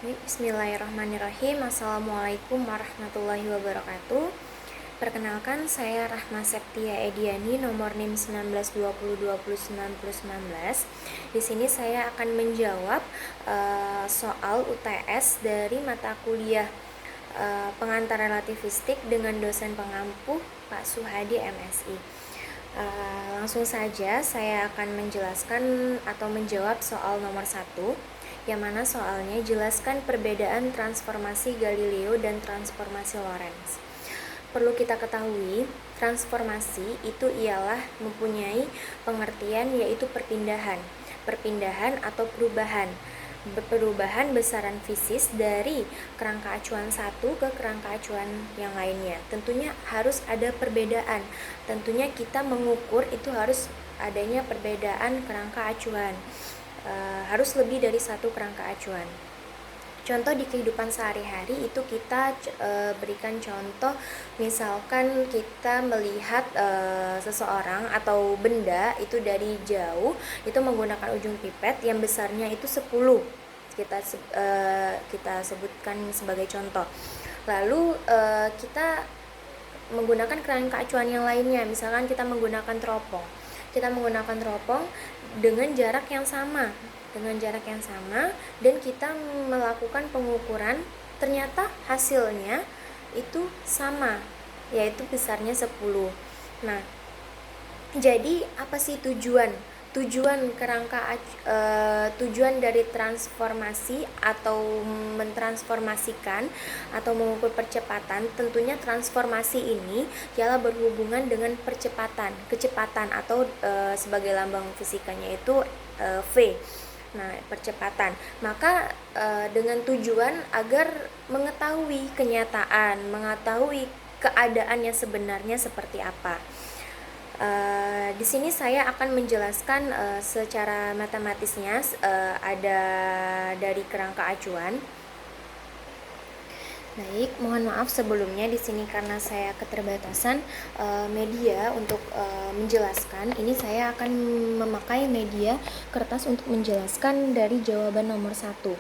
Bismillahirrahmanirrahim. Assalamualaikum warahmatullahi wabarakatuh. Perkenalkan, saya Rahma Septia Ediani, nomor NIM 1920202019. Di sini saya akan menjawab soal UTS dari mata kuliah pengantar relativistik dengan dosen pengampu Pak Suhadi MSI. Langsung saja saya akan menjelaskan atau menjawab soal nomor 1, yang mana soalnya jelaskan perbedaan transformasi Galileo dan transformasi Lorentz. Perlu kita ketahui, transformasi itu ialah mempunyai pengertian yaitu perpindahan atau perubahan besaran fisis dari kerangka acuan satu ke kerangka acuan yang lainnya. Tentunya harus ada perbedaan. Tentunya kita mengukur itu harus adanya perbedaan kerangka acuan. Harus lebih dari satu kerangka acuan. Contoh di kehidupan sehari-hari itu kita berikan contoh, misalkan kita melihat seseorang atau benda itu dari jauh, itu menggunakan ujung pipet yang besarnya itu 10. Kita sebutkan sebagai contoh. Lalu kita menggunakan kerangka acuan yang lainnya, misalkan kita menggunakan teropong. Kita menggunakan teropong dengan jarak yang sama, dan kita melakukan pengukuran, ternyata hasilnya itu sama, yaitu besarnya 10. Nah, jadi apa sih tujuan tujuan dari transformasi atau mentransformasikan atau mengukur percepatan? Tentunya transformasi ini ialah berhubungan dengan kecepatan atau sebagai lambang fisikanya itu V. Nah, percepatan. Maka dengan tujuan agar mengetahui kenyataan, mengetahui keadaan yang sebenarnya seperti apa. Di sini saya akan menjelaskan secara matematisnya, ada dari kerangka acuan. Baik, mohon maaf sebelumnya di sini karena saya keterbatasan media untuk menjelaskan. Ini saya akan memakai media kertas untuk menjelaskan dari jawaban nomor 1.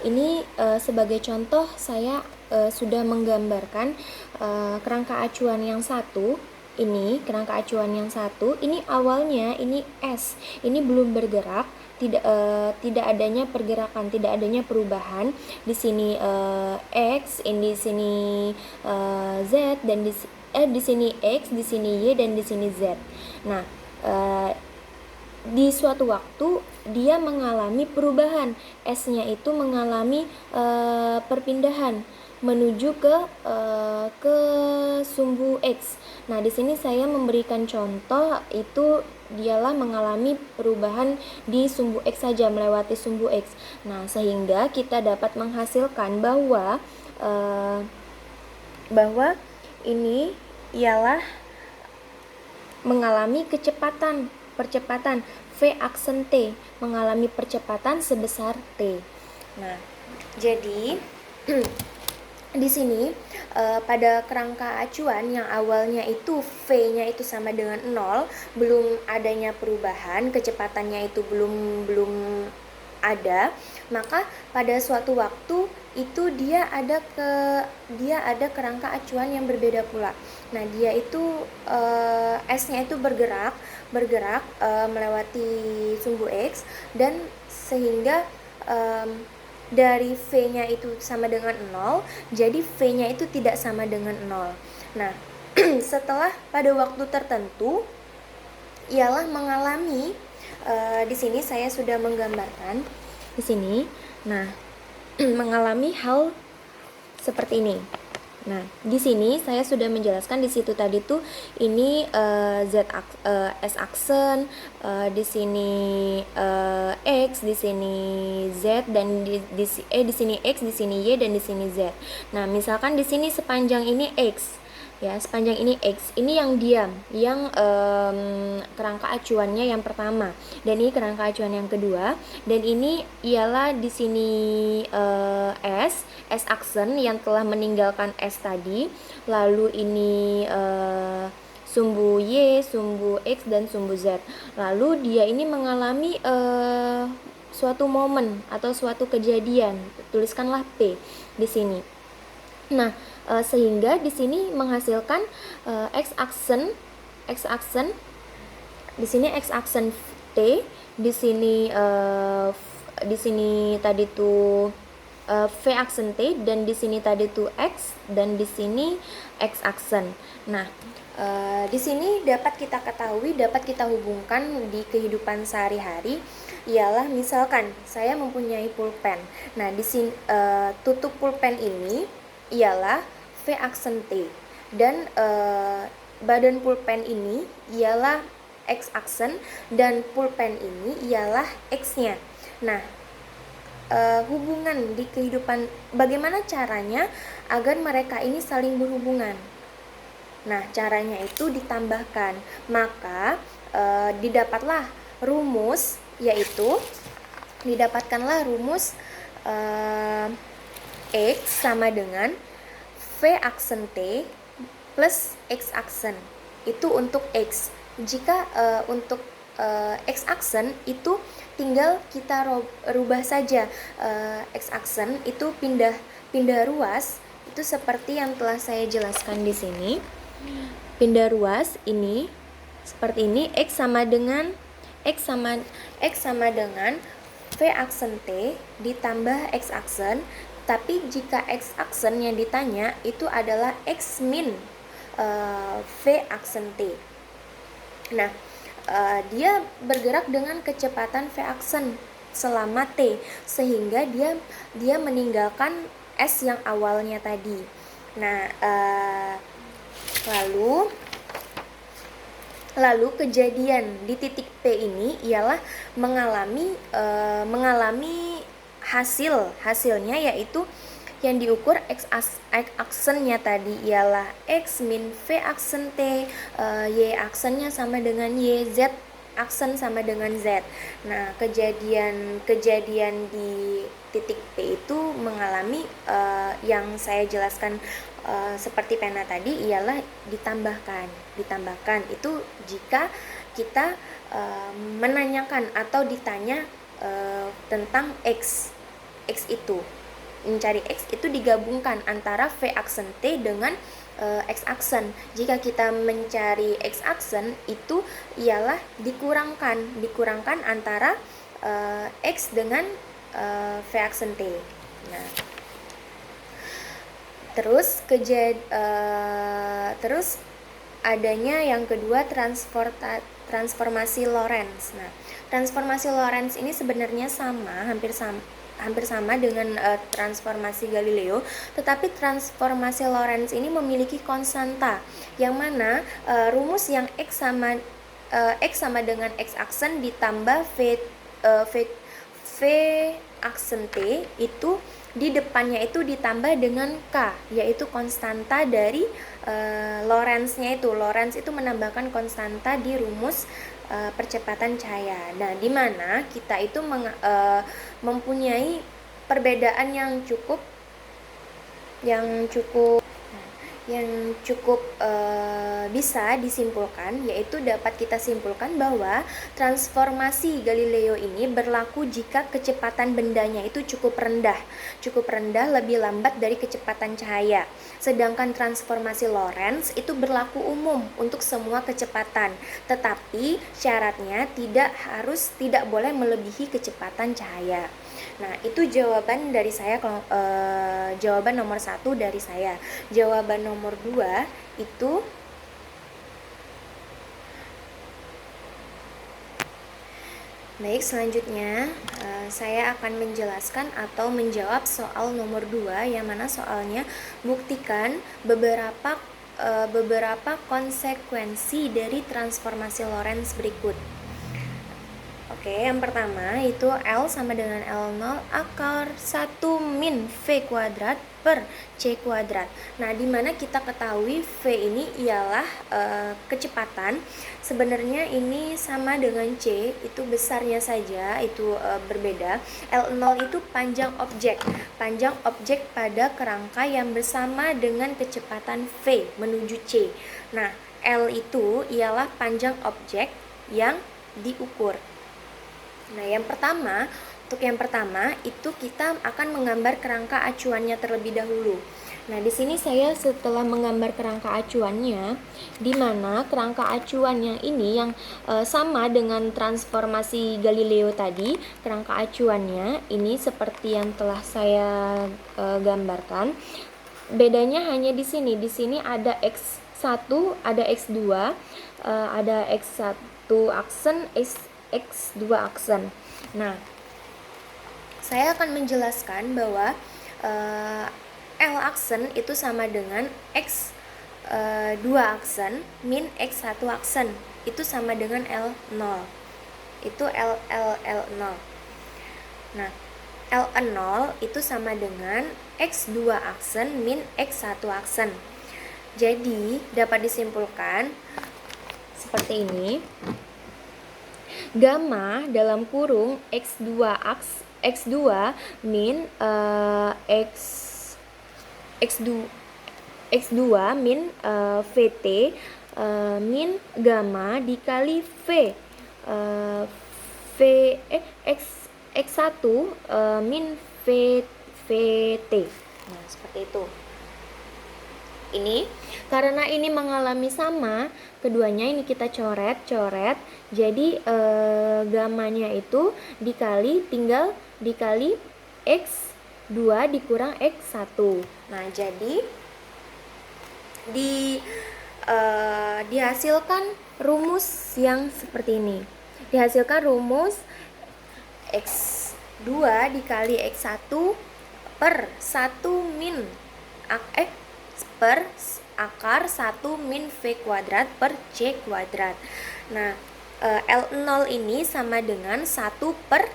Ini sebagai contoh saya sudah menggambarkan kerangka acuan yang satu. Ini kerangka acuan yang satu, ini awalnya ini S, ini belum bergerak, tidak adanya pergerakan, tidak adanya perubahan. Di sini X, ini di sini Z, dan di sini X, di sini Y, dan di sini Z. Nah, di suatu waktu dia mengalami perubahan, S-nya itu mengalami perpindahan menuju ke sumbu X. Nah, di sini saya memberikan contoh itu dialah mengalami perubahan di sumbu X saja, melewati sumbu X. Nah, sehingga kita dapat menghasilkan bahwa ini ialah mengalami percepatan V aksen T, mengalami percepatan sebesar T. Nah, jadi di sini pada kerangka acuan yang awalnya itu V-nya itu sama dengan 0, belum adanya perubahan, kecepatannya itu belum ada, maka pada suatu waktu itu dia ada kerangka acuan yang berbeda pula. Nah, dia itu S-nya itu bergerak melewati sumbu X, dan sehingga dari V-nya itu sama dengan 0, jadi V-nya itu tidak sama dengan 0. Nah, setelah pada waktu tertentu ialah mengalami di sini saya sudah menggambarkan di sini. Nah, mengalami hal seperti ini. Nah, di sini saya sudah menjelaskan di situ tadi tuh ini S aksen, di sini X, di sini Z, dan di sini X, di sini Y, dan di sini Z. Nah, misalkan di sini sepanjang ini X. Ya, sepanjang ini X, ini yang diam, yang kerangka acuannya yang pertama, dan ini kerangka acuan yang kedua, dan ini ialah di sini S aksen yang telah meninggalkan S tadi, lalu ini sumbu Y, sumbu X, dan sumbu Z. Lalu dia ini mengalami suatu momen atau suatu kejadian. Tuliskanlah P di sini. Nah, sehingga di sini menghasilkan x aksen di sini x aksen T, di sini tadi tuh V aksen T, dan di sini tadi tuh X, dan di sini X aksen. Nah, di sini dapat kita ketahui, dapat kita hubungkan di kehidupan sehari-hari, ialah misalkan saya mempunyai pulpen. Nah, di sini tutup pulpen ini ialah V aksen T, dan badan pulpen ini ialah X aksen, dan pulpen ini ialah X-nya. Nah, hubungan di kehidupan, bagaimana caranya agar mereka ini saling berhubungan? Nah, caranya itu ditambahkan. Maka didapatlah rumus, yaitu didapatkanlah rumus X sama dengan V aksen T plus X aksen. Itu untuk X. Jika untuk X aksen itu tinggal kita rubah saja, X aksen itu pindah ruas, itu seperti yang telah saya jelaskan di sini. Pindah ruas ini seperti ini, X sama dengan V aksen T ditambah X aksen. Tapi jika X aksen yang ditanya itu adalah X min V aksen T. Nah, dia bergerak dengan kecepatan V aksen selama T, sehingga dia meninggalkan S yang awalnya tadi. Nah, lalu kejadian di titik P ini ialah mengalami hasilnya, yaitu yang diukur X aksennya tadi ialah X min V aksen T, Y aksennya sama dengan Y, Z aksen sama dengan Z. Nah, kejadian di titik P itu mengalami yang saya jelaskan seperti pena tadi, ialah ditambahkan itu jika kita menanyakan atau ditanya tentang X itu. Mencari X itu digabungkan antara V aksen T dengan X aksen. Jika kita mencari X aksen itu ialah dikurangkan antara X dengan V aksen T. Nah, terus adanya yang kedua, transformasi Lorentz. Nah, transformasi Lorentz ini sebenarnya hampir sama dengan transformasi Galileo, tetapi transformasi Lorentz ini memiliki konstanta, yang mana rumus yang X sama dengan X aksen ditambah V aksen T itu di depannya itu ditambah dengan K, yaitu konstanta dari Lorentz-nya itu. Lorentz itu menambahkan konstanta di rumus percepatan cahaya. Nah, di mana kita itu mempunyai perbedaan yang cukup bisa disimpulkan, yaitu dapat kita simpulkan bahwa transformasi Galileo ini berlaku jika kecepatan bendanya itu cukup rendah, lebih lambat dari kecepatan cahaya. Sedangkan transformasi Lorentz itu berlaku umum untuk semua kecepatan, tetapi syaratnya tidak boleh melebihi kecepatan cahaya. Nah, itu jawaban dari saya, jawaban nomor 1 dari saya. Jawaban nomor 2 itu baik, selanjutnya saya akan menjelaskan atau menjawab soal nomor 2, yang mana soalnya buktikan beberapa konsekuensi dari transformasi Lorentz berikut. Oke, yang pertama itu L sama dengan L0 akar 1 min V kuadrat per C kuadrat. Nah, dimana kita ketahui V ini ialah kecepatan. Sebenarnya ini sama dengan C, itu besarnya saja itu berbeda. L0 itu panjang objek pada kerangka yang bersama dengan kecepatan V menuju C. Nah, L itu ialah panjang objek yang diukur. Nah, yang pertama, Untuk yang pertama, itu kita akan menggambar kerangka acuannya terlebih dahulu. Nah, di sini saya setelah menggambar kerangka acuannya, di mana kerangka acuannya ini yang sama dengan transformasi Galileo tadi, kerangka acuannya ini seperti yang telah saya gambarkan. Bedanya hanya di sini. Di sini ada X1, ada X2, ada X1 aksen, X2 aksen. Nah, saya akan menjelaskan bahwa L aksen itu sama dengan X 2 aksen min X 1 aksen itu sama dengan L0. Itu L0. Nah, L0 itu sama dengan X 2 aksen min X 1 aksen. Jadi, dapat disimpulkan seperti ini. Gamma dalam kurung X2 min X2 min VT min gamma dikali X1 min VT. Nah, seperti itu. Ini karena ini mengalami sama, keduanya ini kita coret. Jadi gamanya itu tinggal dikali X2 dikurang X1. Nah, jadi dihasilkan rumus yang seperti ini. Dihasilkan rumus X2 dikali X1 per 1 min per akar 1 min V kuadrat per C kuadrat. Nah, L0 ini sama dengan 1 per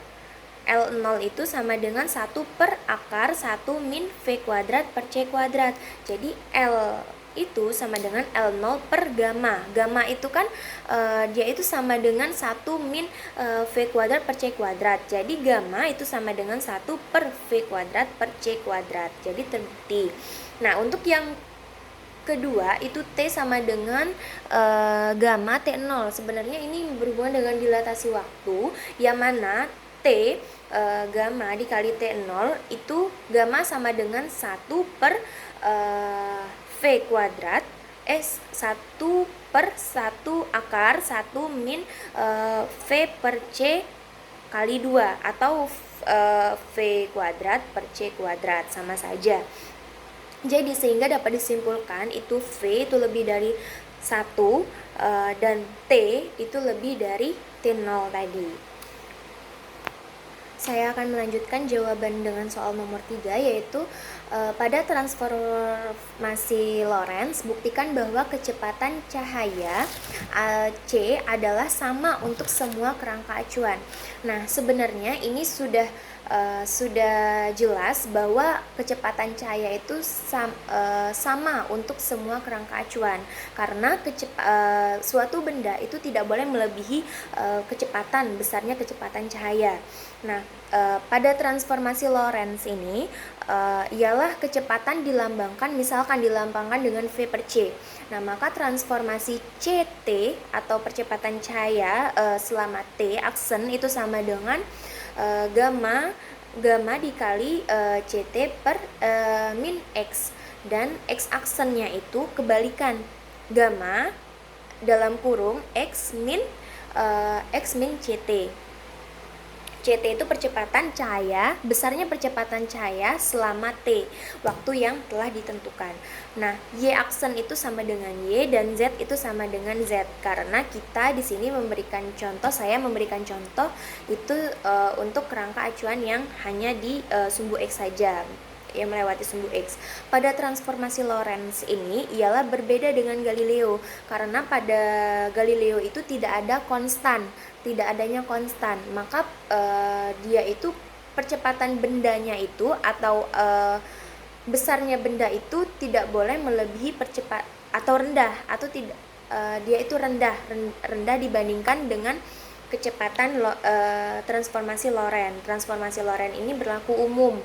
L0 itu sama dengan 1 per akar 1 min V kuadrat per C kuadrat. Jadi L itu sama dengan L0 per gamma. Gamma itu kan dia itu sama dengan 1 min V kuadrat per C kuadrat. Jadi gamma itu sama dengan 1 per V kuadrat per C kuadrat. Jadi terbukti. Nah, untuk yang kedua itu T sama dengan gamma T0. Sebenarnya ini berhubungan dengan dilatasi waktu, yang mana T gamma dikali T0 itu gamma sama dengan 1 per V kuadrat 1 per 1 akar 1 min V per C kali 2 atau V kuadrat per C kuadrat, sama saja. Jadi sehingga dapat disimpulkan itu V itu lebih dari 1 dan T itu lebih dari T0 tadi. Saya akan melanjutkan jawaban dengan soal nomor 3, yaitu pada transformasi Lorentz, buktikan bahwa kecepatan cahaya C adalah sama untuk semua kerangka acuan. Nah, sebenarnya ini sudah jelas bahwa kecepatan cahaya itu sama untuk semua kerangka acuan, karena suatu benda itu tidak boleh melebihi besarnya kecepatan cahaya. Nah, pada transformasi Lorentz ini ialah kecepatan misalkan dilambangkan dengan V per C. Nah, maka transformasi CT atau percepatan cahaya selama T aksen itu sama dengan gamma dikali CT per min X, dan X aksennya itu kebalikan, gamma dalam kurung X min CT. CT itu percepatan cahaya, besarnya percepatan cahaya selama T, waktu yang telah ditentukan. Nah, Y aksen itu sama dengan Y dan Z itu sama dengan Z, karena kita di sini saya memberikan contoh itu untuk kerangka acuan yang hanya di sumbu X saja, yang melewati sumbu X. Pada transformasi Lorentz ini ialah berbeda dengan Galileo, karena pada Galileo itu tidak adanya konstan, maka dia itu percepatan bendanya itu atau besarnya benda itu tidak boleh melebihi dia itu rendah dibandingkan dengan kecepatan transformasi Lorentz. Transformasi Lorentz ini berlaku umum,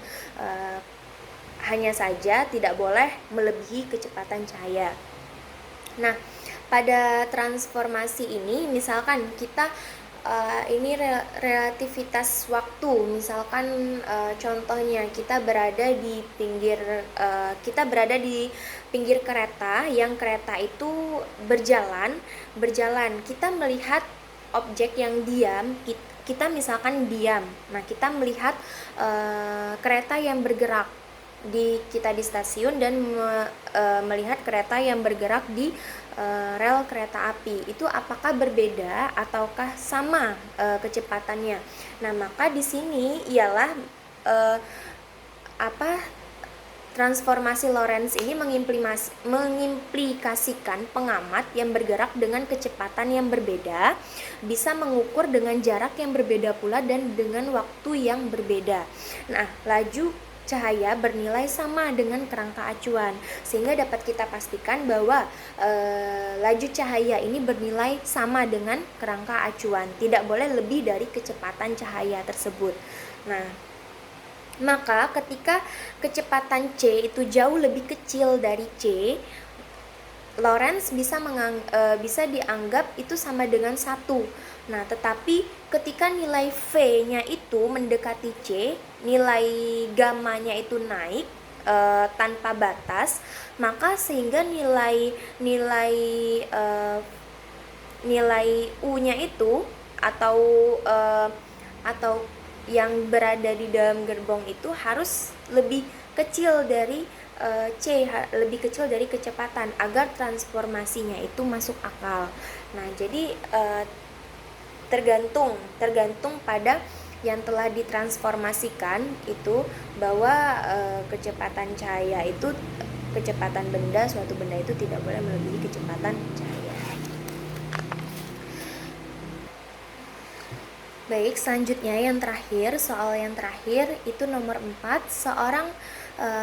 hanya saja tidak boleh melebihi kecepatan cahaya. Nah, pada transformasi ini misalkan kita ini relativitas waktu. Misalkan contohnya kita berada di pinggir kereta, yang kereta itu berjalan. Kita melihat objek yang diam. Kita misalkan diam. Nah, kita melihat kereta yang bergerak kita di stasiun dan melihat kereta yang bergerak di rel kereta api. Itu apakah berbeda ataukah sama kecepatannya? Nah, maka di sini ialah transformasi Lorentz ini mengimplikasikan pengamat yang bergerak dengan kecepatan yang berbeda bisa mengukur dengan jarak yang berbeda pula dan dengan waktu yang berbeda. Nah, laju cahaya bernilai sama dengan kerangka acuan, sehingga dapat kita pastikan bahwa laju cahaya ini bernilai sama dengan kerangka acuan, tidak boleh lebih dari kecepatan cahaya tersebut. Nah, maka ketika kecepatan C itu jauh lebih kecil dari C, Lorentz bisa dianggap itu sama dengan 1. Nah, tetapi ketika nilai V-nya itu mendekati C, nilai gamma-nya itu naik tanpa batas, maka sehingga nilai U-nya itu atau yang berada di dalam gerbong itu harus lebih kecil dari lebih kecil dari kecepatan agar transformasinya itu masuk akal. Nah, jadi tergantung pada yang telah ditransformasikan itu, bahwa kecepatan cahaya itu, kecepatan suatu benda itu tidak boleh melebihi kecepatan cahaya. Baik, selanjutnya soal yang terakhir itu nomor 4.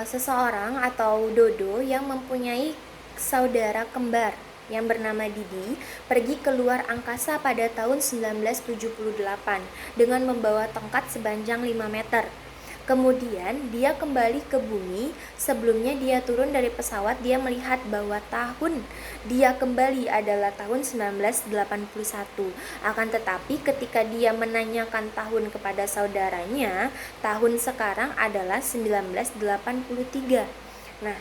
Seseorang atau Dodo yang mempunyai saudara kembar yang bernama Didi pergi keluar angkasa pada tahun 1978 dengan membawa tongkat sepanjang 5 meter. Kemudian dia kembali ke bumi. Sebelumnya dia turun dari pesawat, dia melihat bahwa tahun dia kembali adalah tahun 1981. Akan tetapi ketika dia menanyakan tahun kepada saudaranya, tahun sekarang adalah 1983. Nah,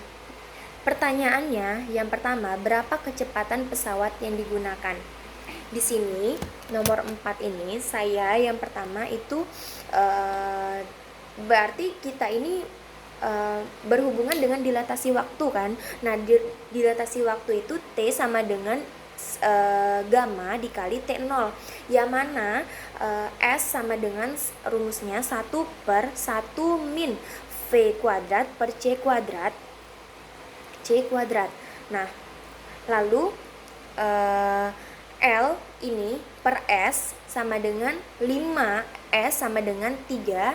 pertanyaannya yang pertama, berapa kecepatan pesawat yang digunakan? Di sini nomor 4 ini yang pertama itu berarti kita ini berhubungan dengan dilatasi waktu kan. Nah, dilatasi waktu itu T sama dengan gamma dikali T0, yang mana S sama dengan rumusnya 1/1 min V kuadrat per C kuadrat. Nah, lalu L ini per S sama dengan 5, S sama dengan 3.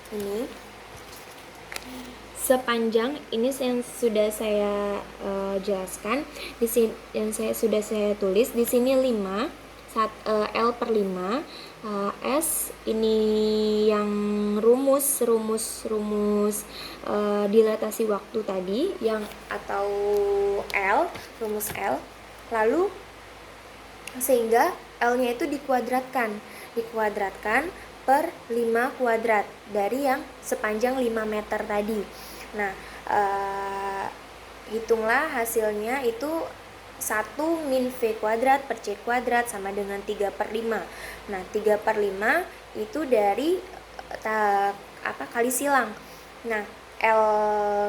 Ini sepanjang ini yang sudah saya jelaskan di sini, yang sudah saya tulis di sini 5, L per 5, S ini yang rumus dilatasi waktu tadi yang atau rumus L, lalu sehingga L-nya itu dikuadratkan per 5 kuadrat dari yang sepanjang 5 meter tadi. Nah, hitunglah hasilnya itu 1 min V kuadrat per C kuadrat sama dengan 3/5. Nah, 3/5 itu dari kali silang. Nah, L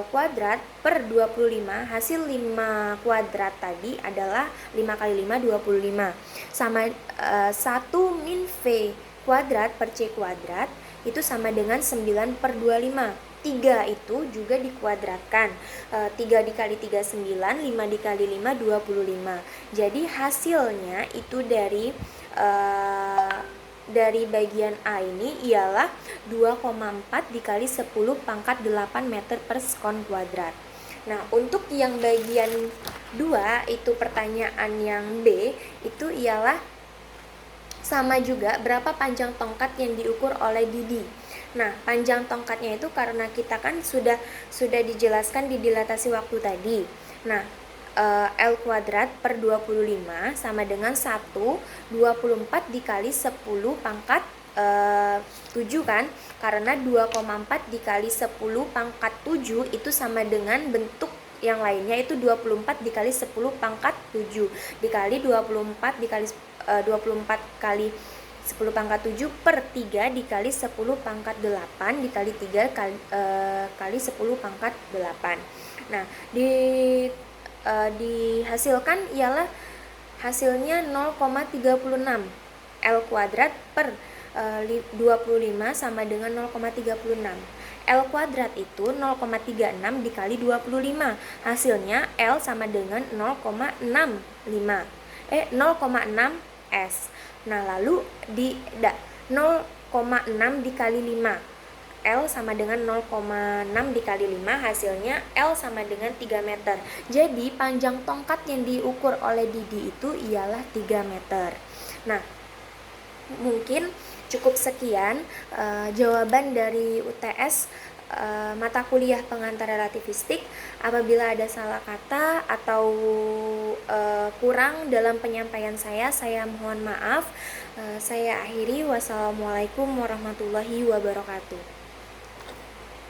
kuadrat per 25, hasil 5 kuadrat tadi adalah 5 kali 5, 25. Sama 1 min V kuadrat per C kuadrat itu sama dengan 9/25. 3 itu juga dikuadratkan. 3 dikali 3 9, 5 dikali 5 25. Jadi hasilnya itu dari bagian A ini ialah 2,4 dikali 10 pangkat 8 meter per sekon kuadrat. Nah, untuk yang bagian 2 itu pertanyaan yang B itu ialah sama juga berapa panjang tongkat yang diukur oleh Didi. Nah, panjang tongkatnya itu karena kita kan sudah dijelaskan di dilatasi waktu tadi. Nah, L kuadrat per 25 sama dengan 24 dikali 10 pangkat 7 kan, karena 2,4 dikali 10 pangkat 7 itu sama dengan bentuk yang lainnya, itu 24 dikali 10 pangkat 7 dikali 24 dikali 24 kali 10 pangkat 7 per 3 dikali 10 pangkat 8 dikali 3 kali 10 pangkat 8. Nah, dihasilkan ialah hasilnya 0,36 L kuadrat per 25 sama dengan 0,36. L kuadrat itu 0,36 dikali 25. Hasilnya L sama dengan 0,6 S. Nah, lalu 0,6 dikali 5. L sama dengan 0,6 dikali 5, hasilnya L sama dengan 3 meter. Jadi panjang tongkat yang diukur oleh Didi itu ialah 3 meter. Nah, mungkin cukup sekian jawaban dari UTS mata kuliah pengantar relativistik. Apabila ada salah kata atau kurang dalam penyampaian saya mohon maaf. Saya akhiri. Wassalamualaikum warahmatullahi wabarakatuh.